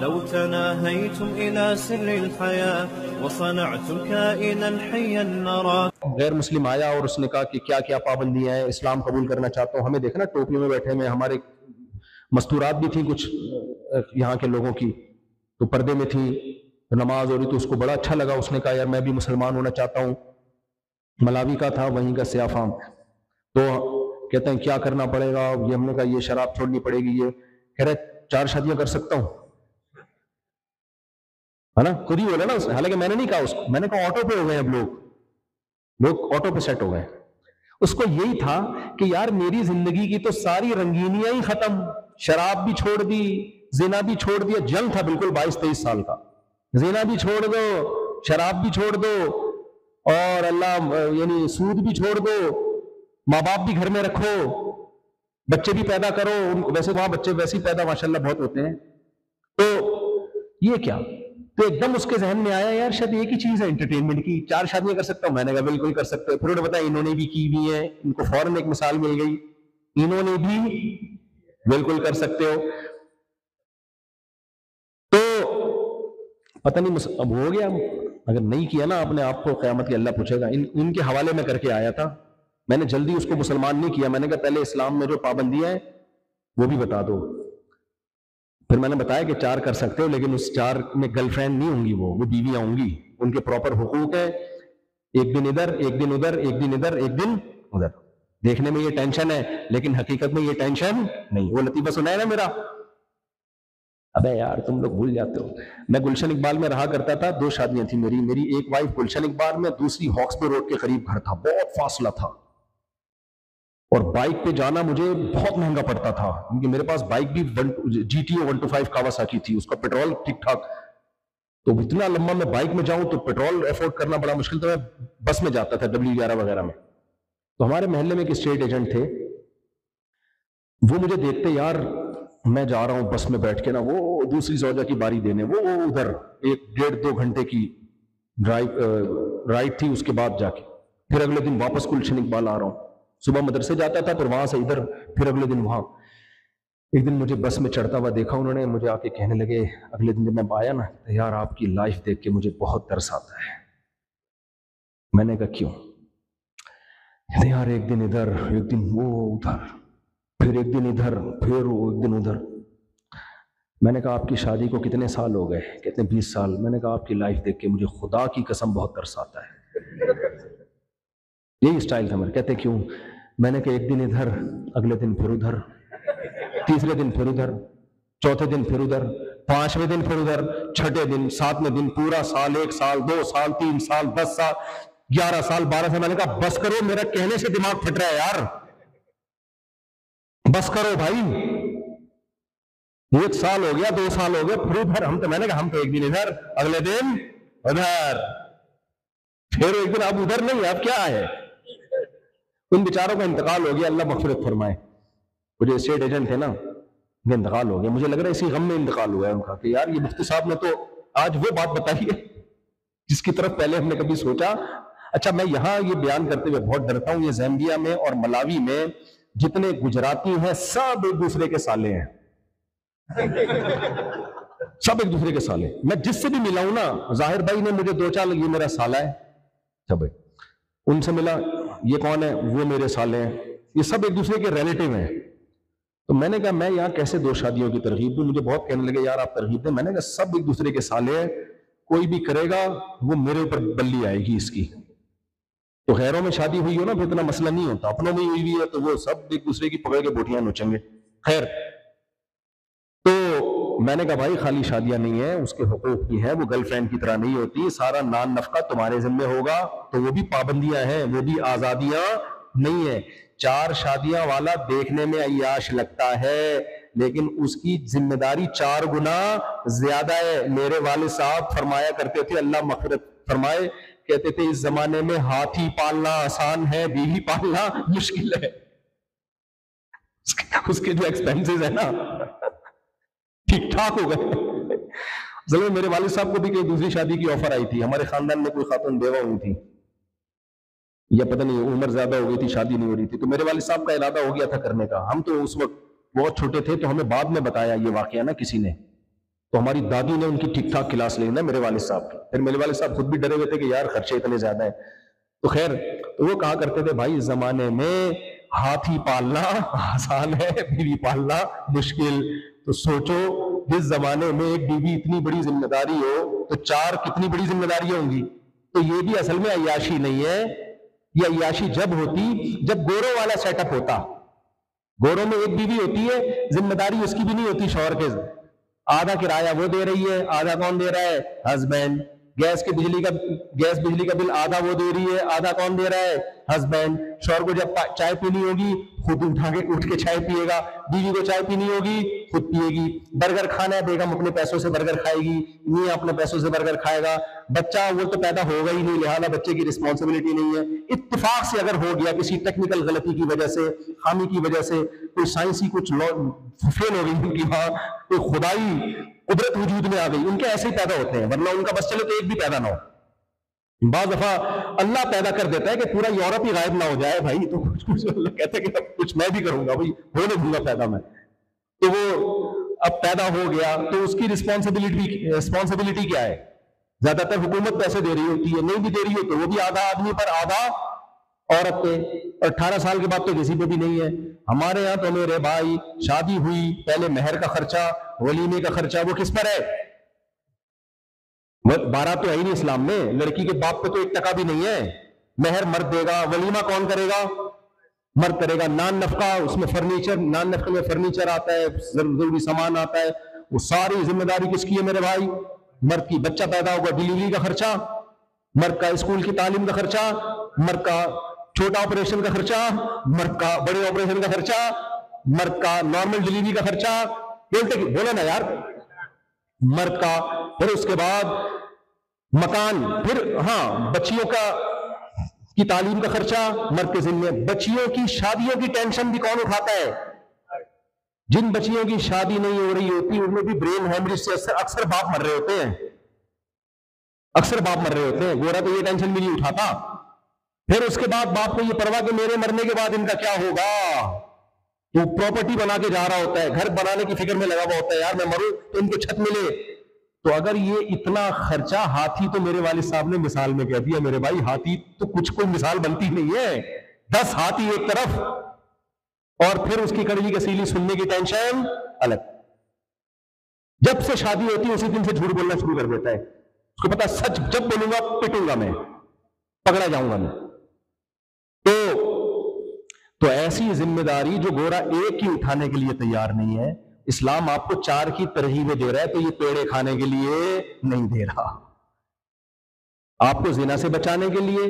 لو تناهيتم إلى سر الحياة وصنعتم كائنا حيا نرى. غیر مسلم آیا اور اس نے کہا کہ کیا کیا پابندیاں ہیں، اسلام قبول کرنا چاہتا ہوں. ہمیں دیکھنا ٹوپی میں بیٹھے میں، ہمارے مستورات بھی تھیں کچھ یہاں کے لوگوں کی، تو پردے میں تھی، نماز ہو رہی تو اس کو بڑا اچھا لگا. اس نے کہا یار میں بھی مسلمان ہونا چاہتا ہوں. ملاوی کا تھا، وہیں کا سیاہ فام. تو کہتے ہیں کیا کرنا پڑے گا؟ یہ ہم نے کہا یہ شراب چھوڑنی پڑے گی. یہ کہہ رہے 4 شادیاں کر سکتا ہوں، ہے نا؟ خود ہی بولا نا، حالانکہ میں نے نہیں کہا اس کو، میں نے کہا آٹو پہ ہو گئے اب لوگ آٹو پہ سیٹ ہو گئے. اس کو یہی تھا کہ یار میری زندگی کی تو ساری رنگینیاں ہی ختم، شراب بھی چھوڑ دی، زنا بھی چھوڑ دیا. جنگ تھا بالکل 22-23 سال کا. زنا بھی چھوڑ دو، شراب بھی چھوڑ دو، اور اللہ یعنی سود بھی چھوڑ دو، ماں باپ بھی گھر میں رکھو، بچے بھی پیدا کرو. ویسے وہاں بچے ویسے ہی پیدا ماشاءاللہ بہت ہوتے ہیں. تو یہ کیا؟ تو ایک دم اس کے ذہن میں آیا یار شاید ایک ہی چیز ہے انٹرٹینمنٹ کی، 4 شادیاں کر سکتا ہوں. میں نے کہا بالکل کر سکتے ہو. پھر انہوں نے بتایا انہوں نے بھی کی ہوئی ہیں. ان کو فوراً ایک مثال مل گئی، انہوں نے بھی بالکل کر سکتے ہو. تو پتہ نہیں اب ہو گیا، اگر نہیں کیا نا آپ نے، آپ کو قیامت کی اللہ پوچھے گا. ان کے حوالے میں کر کے آیا تھا. میں نے جلدی اس کو مسلمان نہیں کیا. میں نے کہا پہلے اسلام میں جو پابندیاں ہیں وہ بھی بتا دو. پھر میں نے بتایا کہ 4 کر سکتے ہو، لیکن اس 4 میں گرل فرینڈ نہیں ہوں گی، وہ بیویاں ہوں گی. ان کے پراپر حقوق ہیں، ایک دن ادھر، ایک دن ادھر، ایک دن ادھر، ایک دن ادھر. دیکھنے میں یہ ٹینشن ہے لیکن حقیقت میں یہ ٹینشن نہیں. وہ لطیفہ سنا ہے نا میرا؟ ابے یار تم لوگ بھول جاتے ہو. میں گلشن اقبال میں رہا کرتا تھا، 2 شادیاں تھیں میری ایک وائف گلشن اقبال میں، دوسری ہاکسبے روڈ کے قریب گھر تھا، بہت فاصلہ تھا، اور بائک پہ جانا مجھے بہت مہنگا پڑتا تھا کیونکہ میرے پاس بائک بھی GTO 125 کاواساکی تھی، اس کا پیٹرول ٹھیک ٹھاک. تو اتنا لمبا میں بائک میں جاؤں تو پیٹرول افورڈ کرنا بڑا مشکل تھا. میں بس میں جاتا تھا W11 وغیرہ میں. تو ہمارے محلے میں ایک اسٹیٹ ایجنٹ تھے، وہ مجھے دیکھتے یار میں جا رہا ہوں بس میں بیٹھ کے نا، وہ دوسری زوجہ کی باری دینے، وہ ادھر 1-1.5-2 گھنٹے کی رائڈ تھی. اس کے بعد جا کے پھر اگلے دن واپس گلشن اقبال آ رہا ہوں. صبح مدرسے جاتا تھا، پھر وہاں سے ادھر، پھر اگلے دن وہاں. ایک دن مجھے بس میں چڑھتا ہوا دیکھا انہوں نے، مجھے آ کے کہنے لگے اگلے دن جب میں آیا نا، یار آپ کی لائف دیکھ کے مجھے بہت ترس آتا ہے. میں نے کہا کیوں؟ یار ایک دن ادھر، ایک دن وہ ادھر، پھر ایک دن ادھر، پھر وہ ایک دن ادھر. میں نے کہا آپ کی شادی کو کتنے سال ہو گئے؟ کہتے ہیں 20 سال. میں نے کہا آپ کی لائف دیکھ کے مجھے خدا کی قسم بہت ترس آتا ہے. یہی اسٹائل تھا میرا. کہتے کیوں؟ میں نے کہا ایک دن ادھر، اگلے دن پھر ادھر، تیسرے دن پھر ادھر، چوتھے دن پھر ادھر، 5ویں دن پھر ادھر، 6ٹھے دن، 7ویں دن، پورا سال، 1 سال، 2 سال، 3 سال، 10 سال، 11 سال، 12 سال. میں نے کہا بس کرو، میرا کہنے سے دماغ پھٹ رہا ہے یار، بس کرو بھائی. 1 سال ہو گیا، 2 سال ہو گئے، پھر ادھر. میں نے کہا ہم تو ایک دن ادھر، اگلے دن ادھر، پھر ایک دن. اب ادھر نہیں، اب کیا ہے؟ ان بیچاروں کا انتقال ہو گیا، اللہ مغفرت فرمائے. وہ جو اسٹیٹ ایجنٹ تھے نا، ان کا انتقال ہو گیا. مجھے لگ رہا ہے اسی غم میں انتقال ہوا ہے ان کا کہ یار یہ مفتی صاحب نے تو آج وہ بات بتائی ہے جس کی طرف پہلے ہم نے کبھی سوچا. اچھا میں یہاں یہ بیان کرتے ہوئے بہت ڈرتا ہوں، یہ زیمبیا میں اور ملاوی میں جتنے گجراتی ہیں سب ایک دوسرے کے سالے ہیں، سب ایک دوسرے کے سالے. میں جس سے بھی ملا ہوں نا، ظاہر بھائی نے مجھے 2-4 یہ میرا سالہ ہے، سب ان سے ملا، یہ کون ہے؟ وہ میرے سالے ہیں. یہ سب ایک دوسرے کے ریلیٹیو ہیں. تو میں نے کہا میں یہاں کیسے 2 شادیوں کی ترغیب دوں؟ مجھے بہت کہنے لگے یار آپ ترغیب دیں. میں نے کہا سب ایک دوسرے کے سالے ہیں، کوئی بھی کرے گا وہ میرے اوپر بلی آئے گی اس کی. تو غیروں میں شادی ہوئی ہو نا پھر اتنا مسئلہ نہیں ہوتا، اپنوں میں ہوئی ہوئی ہے تو وہ سب ایک دوسرے کی پکڑ کے بوٹیاں نوچیں گے. خیر، تو میں نے کہا بھائی خالی شادیاں نہیں ہیں، اس کے حقوق بھی ہیں، وہ گرل فرینڈ کی طرح نہیں ہوتی. سارا نان نفقہ تمہارے ذمہ ہوگا، تو وہ بھی پابندیاں ہیں، وہ بھی آزادیاں نہیں ہیں. 4 شادیاں والا دیکھنے میں عیاش لگتا ہے لیکن اس کی ذمہ داری 4 گنا زیادہ ہے. میرے والد صاحب فرمایا کرتے تھے، اللہ مغفرت فرمائے، کہتے تھے اس زمانے میں ہاتھی پالنا آسان ہے، بیوی پالنا مشکل ہے. اس کے جو ایکسپینسز ہیں نا ٹھیک ٹھاک ہو گئے. ضرور میرے والد صاحب کو بھی کوئی دوسری شادی کی آفر آئی تھی. ہمارے خاندان میں کوئی خاتون بیوہ ہوئی تھی، یا پتہ نہیں عمر زیادہ ہو گئی تھی، شادی نہیں ہو رہی تھی. تو میرے والد صاحب کا ارادہ ہو گیا تھا کرنے کا. ہم تو اس وقت بہت چھوٹے تھے تو ہمیں بعد میں بتایا یہ واقعہ نا کسی نے. تو ہماری دادی نے ان کی ٹھیک ٹھاک کلاس لی نا میرے والد صاحب کی. پھر میرے والد صاحب خود بھی ڈرے ہوئے تھے کہ یار خرچے اتنے زیادہ ہیں. تو خیر تو وہ کہا کرتے تھے بھائی اس زمانے میں ہاتھی پالنا آسان ہے, بیوی پالنا مشکل. تو سوچو جس زمانے میں ایک بیوی اتنی بڑی ذمہ داری ہو تو 4 کتنی بڑی ذمہ داریاں ہوں گی. تو یہ بھی اصل میں عیاشی نہیں ہے. یہ عیاشی جب ہوتی جب گوروں والا سیٹ اپ ہوتا. گوروں میں ایک بیوی ہوتی ہے, ذمہ داری اس کی بھی نہیں ہوتی شوہر کے. آدھا کرایہ وہ دے رہی ہے, آدھا کون دے رہا ہے؟ ہسبینڈ. گیس بجلی کا بل آدھا وہ دے رہی ہے, آدھا کون دے رہا ہے؟ ہسبینڈ. شوہر کو جب چائے پینی ہوگی خود اٹھ کے چائے پیے گا, بیوی کو چائے پینی ہوگی خود پیے گی. برگر کھانا ہے بیگم اپنے پیسوں سے برگر کھائے گی, میاں اپنے پیسوں سے برگر کھائے گا. بچہ وہ تو پیدا ہوگا ہی نہیں, لہٰذا بچے کی رسپانسبلٹی نہیں ہے. اتفاق سے اگر ہو گیا کسی ٹیکنیکل غلطی کی وجہ سے, خامی کی وجہ سے, کوئی سائنسی کچھ فیل ہو گئی ان کی وہاں, کوئی خدائی قدرت وجود میں آ گئی, ان کے ایسے ہی پیدا ہوتے ہیں, ورنہ ان کا بس چلے تو ایک بھی پیدا نہ ہو. بعض دفعہ اللہ پیدا کر دیتا ہے کہ پورا یورپ ہی غائب نہ ہو جائے بھائی, تو کچھ اللہ کہتا ہے کہ اب کچھ میں بھی کروں گا بھائی, ہونے دوں گا پیدا میں. تو وہ اب پیدا ہو گیا تو اس کی رسپانسبلٹی کیا ہے؟ زیادہ تر حکومت پیسے دے رہی ہوتی ہے, نہیں بھی دے رہی ہو تو وہ بھی آدھا آدمی پر آدھا عورت پہ. اور 18 سال کے بعد تو کسی پہ بھی نہیں ہے. ہمارے یہاں تو میرے بھائی شادی ہوئی پہلے مہر کا خرچہ, ولیمے کا خرچہ وہ کس پر ہے؟ 12 تو ہے ہی نہیں اسلام میں, لڑکی کے باپ پہ تو 1% بھی نہیں ہے. مہر مرد دے گا, ولیمہ کون کرے گا؟ مرد کرے گا. نان نفقہ, اس میں فرنیچر, نان نفقے میں فرنیچر آتا ہے, ضروری سامان آتا ہے, وہ ساری ذمہ داری کس کی ہے میرے بھائی؟ مرد کی. بچہ پیدا ہوگا ڈلیوری کا خرچہ مرد کا, اسکول کی تعلیم کا خرچہ مرد کا, چھوٹا آپریشن کا خرچہ مرد کا, بڑے آپریشن کا خرچہ مرد کا, نارمل ڈلیوری کا خرچہ بولو نا یار مرد کا. پھر اس کے بعد مکان, پھر ہاں بچیوں کی تعلیم کا خرچہ مرد کے ذمہ. بچیوں کی شادیوں کی ٹینشن بھی کون اٹھاتا ہے؟ جن بچیوں کی شادی نہیں ہو رہی ہوتی ان میں بھی برین ہیمریج سے اکثر باپ مر رہے ہوتے ہیں, اکثر باپ مر رہے ہوتے ہیں. گورا تو یہ ٹینشن بھی نہیں اٹھاتا. پھر اس کے بعد باپ کو یہ پرواہ کہ میرے مرنے کے بعد ان کا کیا ہوگا. وہ پراپرٹی بنا کے جا رہا ہوتا ہے, گھر بنانے کی فکر میں لگا ہوا ہوتا ہے, یار میں مروں تو ان کو چھت ملے. تو اگر یہ اتنا خرچہ, ہاتھی تو میرے والد صاحب نے مثال میں کہہ دیا میرے بھائی, ہاتھی تو کچھ کوئی مثال بنتی نہیں ہے. 10 ہاتھی ایک طرف, اور پھر اس کی کڑوی کسیلی سننے کی ٹینشن الگ. جب سے شادی ہوتی ہے اسی دن سے جھوٹ بولنا شروع کر دیتا ہے. اس کو پتا سچ جب بولوں گا پٹوں گا, میں پکڑا جاؤں گا میں. تو ایسی ذمہ داری جو گورا ایک کی اٹھانے کے لیے تیار نہیں ہے, اسلام آپ کو 4 کی ترغیبیں دے رہا ہے, تو یہ پیڑے کھانے کے لیے نہیں دے رہا. آپ کو زنا سے بچانے کے لیے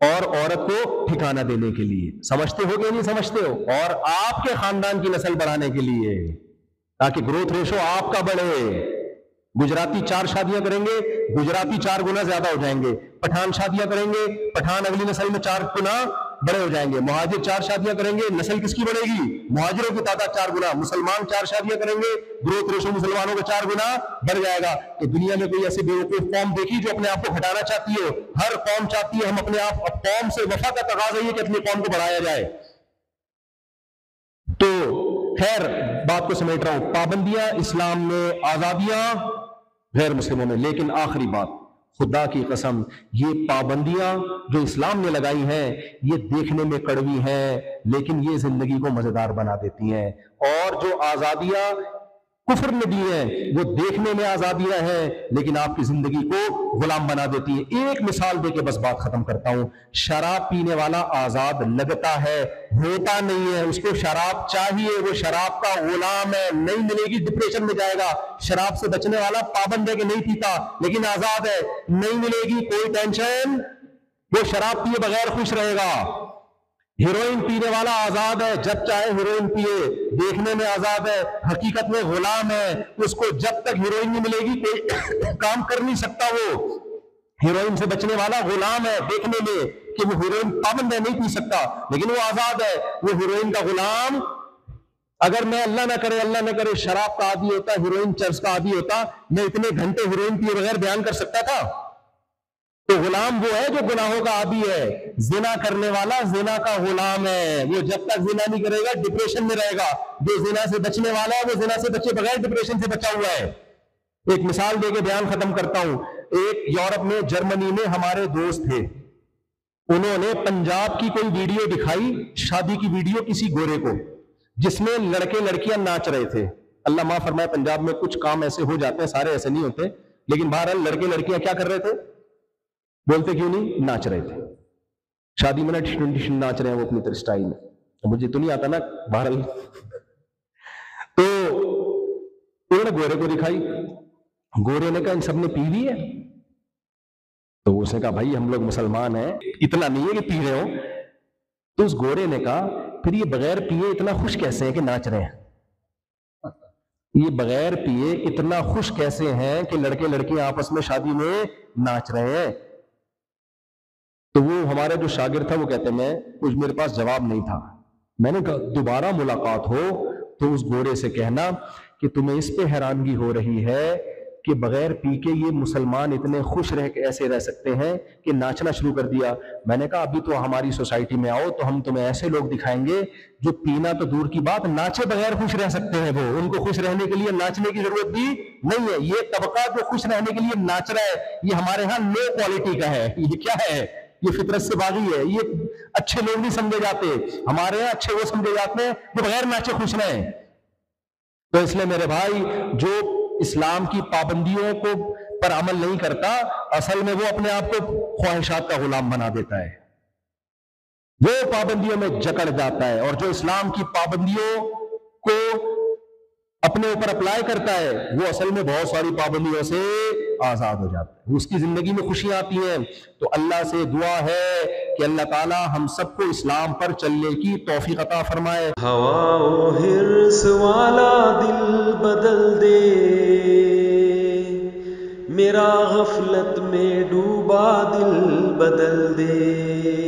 اور عورت کو ٹھکانہ دینے کے لیے. سمجھتے ہو کہ نہیں سمجھتے ہو؟ اور آپ کے خاندان کی نسل بڑھانے کے لیے, تاکہ گروتھ ریشو آپ کا بڑھے. گجراتی 4 شادیاں کریں گے, گجراتی 4 گنا زیادہ ہو جائیں گے. پٹھان شادیاں کریں گے, پٹھان اگلی نسل میں 4 گنا بڑے ہو جائیں گے. مہاجر 4 شادیاں کریں گے, نسل کس کی بڑھے گی؟ مہاجروں کی تعداد 4 گنا. مسلمان 4 شادیاں کریں گے, گروتھ ریشو مسلمانوں کا 4 گنا بڑھ جائے گا. تو دنیا میں کوئی ایسی بیوقوف قوم دیکھی جو اپنے آپ کو گھٹانا چاہتی ہو؟ ہر قوم چاہتی ہے ہم اپنے آپ, قوم سے وفا کا تقاضا یہ کہ اپنی قوم کو بڑھایا جائے. تو خیر بات کو سمیٹ رہا ہوں, پابندیاں اسلام میں, آزادیاں غیر مسلموں میں. لیکن آخری بات, خدا کی قسم یہ پابندیاں جو اسلام نے لگائی ہیں یہ دیکھنے میں کڑوی ہیں, لیکن یہ زندگی کو مزیدار بنا دیتی ہیں. اور جو آزادیاں کفر نے دی ہیں وہ دیکھنے میں آزادیاں ہیں, لیکن آپ کی زندگی کو غلام بنا دیتی ہیں. ایک مثال دے کے بس بات ختم کرتا ہوں. شراب پینے والا آزاد لگتا ہے, ہوتا نہیں ہے. اس کو شراب چاہیے, وہ شراب کا غلام ہے, نہیں ملے گی ڈپریشن میں جائے گا. شراب سے بچنے والا پابند ہے کہ نہیں پیتا لیکن آزاد ہے, نہیں ملے گی کوئی ٹینشن, وہ شراب پیے بغیر خوش رہے گا. ہیروئن پینے والا آزاد ہے, جب چاہے ہیروئن پیے, دیکھنے میں آزاد ہے, حقیقت میں غلام ہے. اس کو جب تک ہیروئن نہیں ملے گی کوئی کام کر نہیں سکتا. وہ ہیروئن سے بچنے والا غلام ہے دیکھنے میں کہ وہ ہیروئن پابند ہے, نہیں پی سکتا, لیکن وہ آزاد ہے. وہ ہیروئن کا غلام. اگر میں اللہ نہ کرے شراب کا عادی ہوتا, ہیروئن چرس کا عادی ہوتا, میں اتنے گھنٹے ہیروئن پیے بغیر بیان کر سکتا تھا. تو غلام وہ ہے جو گناہوں کا عادی ہے. زنا کرنے والا زنا کا غلام ہے, وہ جب تک زنا نہیں کرے گا ڈپریشن میں رہے گا. جو زنا سے بچنے والا ہے وہ زنا سے بچے بغیر ڈپریشن سے بچا ہوا ہے. ایک مثال دے کے بیان ختم کرتا ہوں. ایک یورپ میں جرمنی میں ہمارے دوست تھے, انہوں نے پنجاب کی کوئی ویڈیو دکھائی, شادی کی ویڈیو کسی گورے کو, جس میں لڑکے لڑکیاں ناچ رہے تھے. اللہ معاف فرمائے, پنجاب میں کچھ کام ایسے ہو جاتے ہیں, سارے ایسے نہیں ہوتے, لیکن بہرحال لڑکے لڑکیاں کیا کر رہے تھے, بولتے کیوں نہیں, ناچ رہے تھے. شادی میں ناچ رہے ہیں وہ اپنی طرح اسٹائل میں, مجھے تو نہیں آتا نا بہرحال. تو انہوں نے گورے کو دکھائی, گورے نے کہا ان سب نے پی لی ہے. تو اس نے کہا بھائی ہم لوگ مسلمان ہیں, اتنا نہیں ہے کہ پی رہے ہو. تو اس گورے نے کہا پھر یہ بغیر پیے اتنا خوش کیسے ہیں کہ ناچ رہے ہیں, یہ بغیر پیے اتنا خوش کیسے ہیں کہ لڑکے لڑکیاں آپس میں شادی میں ناچ رہے ہیں. تو وہ ہمارا جو شاگرد تھا وہ کہتے ہیں کچھ میرے پاس جواب نہیں تھا. میں نے کہا دوبارہ ملاقات ہو تو اس گورے سے کہنا کہ تمہیں اس پہ حیرانگی ہو رہی ہے کہ بغیر پی کے یہ مسلمان اتنے خوش رہ کے ایسے رہ سکتے ہیں کہ ناچنا شروع کر دیا. میں نے کہا ابھی تو ہماری سوسائٹی میں آؤ تو ہم تمہیں ایسے لوگ دکھائیں گے جو پینا تو دور کی بات, ناچے بغیر خوش رہ سکتے ہیں. وہ ان کو خوش رہنے کے لیے ناچنے کی ضرورت بھی نہیں ہے. یہ طبقہ جو خوش رہنے کے لیے ناچ رہا ہے یہ ہمارے ہاں لو کوالٹی کا ہے. یہ کیا ہے, یہ فطرت سے باغی ہے. یہ اچھے لوگ نہیں سمجھے جاتے, ہمارے یہاں اچھے وہ سمجھے جاتے ہیں جو بغیر ناچے خوش رہیں. تو اس لیے میرے بھائی جو اسلام کی پابندیوں کو پر عمل نہیں کرتا, اصل میں وہ اپنے آپ کو خواہشات کا غلام بنا دیتا ہے, وہ پابندیوں میں جکڑ جاتا ہے. اور جو اسلام کی پابندیوں کو اپنے اوپر اپلائی کرتا ہے وہ اصل میں بہت ساری پابندیوں سے آزاد ہو جاتا ہے, اس کی زندگی میں خوشیاں آتی ہیں. تو اللہ سے دعا ہے کہ اللہ تعالی ہم سب کو اسلام پر چلنے کی توفیق عطا فرمائے. ہوا و حرص والا دل بدل دے, میرا غفلت میں ڈوبا دل بدل دے.